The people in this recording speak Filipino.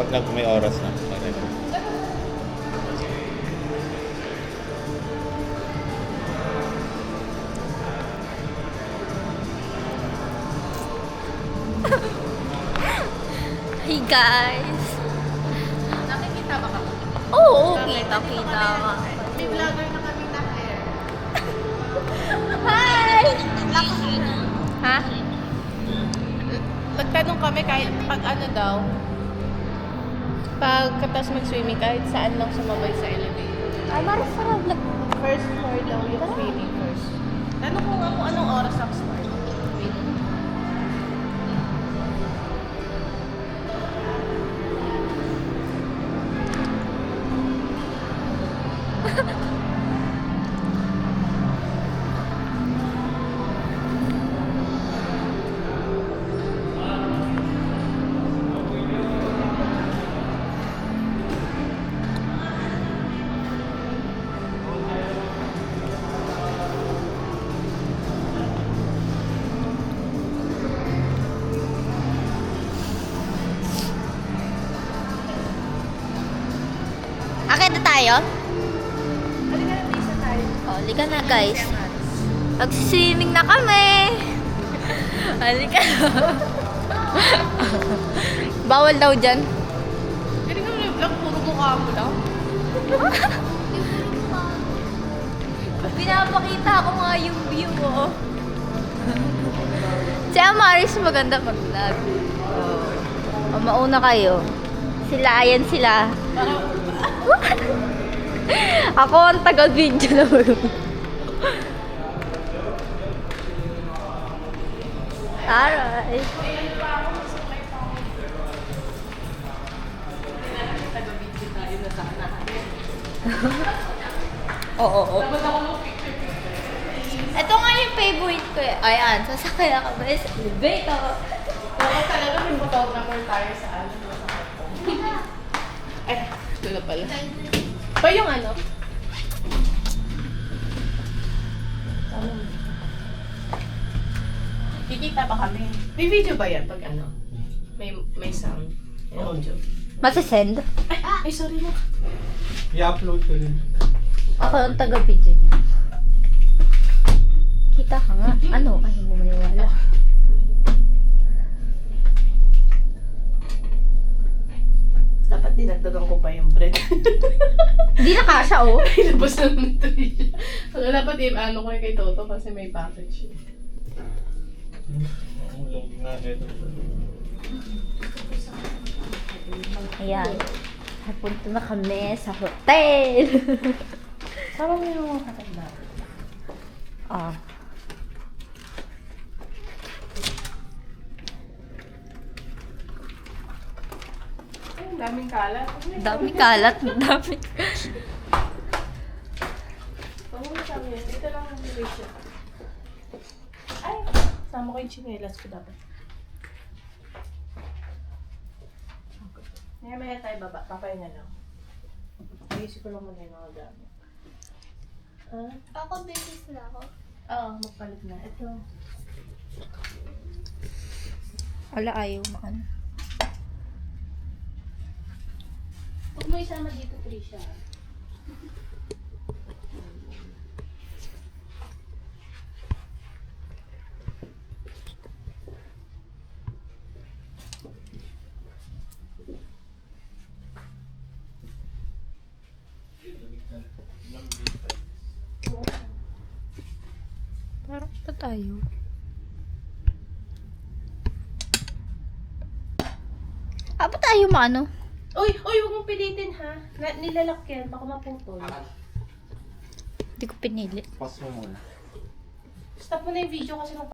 Pag may oras na. Okay. Hey guys! Nakikita ba kami? Oo, kita ka. May vlogger na kami na hair. Hi! Ha? Nagtanong kami kahit pag ano daw, pagkatapos mag-swimming kahit saan lang sumabay sa elevator. Ay, Maris, sarap lang. First floor daw yung swimming first. Tanong ko nga kung anong oras ang start. Wait. Akit na tayo? Halika na, isa tayo. O, halika na guys. Mag-swimming na kami. Halika na. Bawal daw dyan. Galing naman yung vlog, puro mukha mo lang. Pinapakita ko nga yung view mo. Si Amaris maganda mag-vlog. O, mauna kayo. Sila, ayan sila. Ako ang taga-video na Aray. Taga-video tayo na sana. Oo. Dapat ako mo Ito nga yung favorite ko eh. Ayan, sasakay na kami sa elevator. Dapat talaga may photographer tayo sa ano. Sa iPhone. Ay, ito na pala. Pa yung ano? Kikita pa kami. May video ba yan pag ano? May sound. May audio. Masasend? Ay, sorry na. I-upload ko rin. Ako ang taga-video niyo. Kita ka nga. Ano? Ay, hindi mo maniwala. Dapat dinagdagan ko pa yung bread. Hindi na kasha, oh. Ay, labas na naman ito yun. So, dapat ano ko yung kay Toto kasi may package yun. Ulog nga ito. Ayan. Napunta na kami sa hotel. Sama mo yung mga katanda. Ah. Ay, ang daming kalat. Dami kalat. Dami. Pamula sa amin. Dito lang ang ratio. Ay, sama ko yung chinelas ko dapat. Maya tayo baba. Papahinga lang. Ayusin ko lang muna yung mga gamit. Ah? Ako, basis na ako. Oo, magpalit na. Ito. Ala, ayaw mo ano. Huwag mo isama dito, Trisha. Parang pa tayo. Aba tayo maano? Uy, huwag mong pilitin ha. Nilalak yan, baka maputol. Hindi ko pinili. Pause mo muna. Stop mo na yung video kasi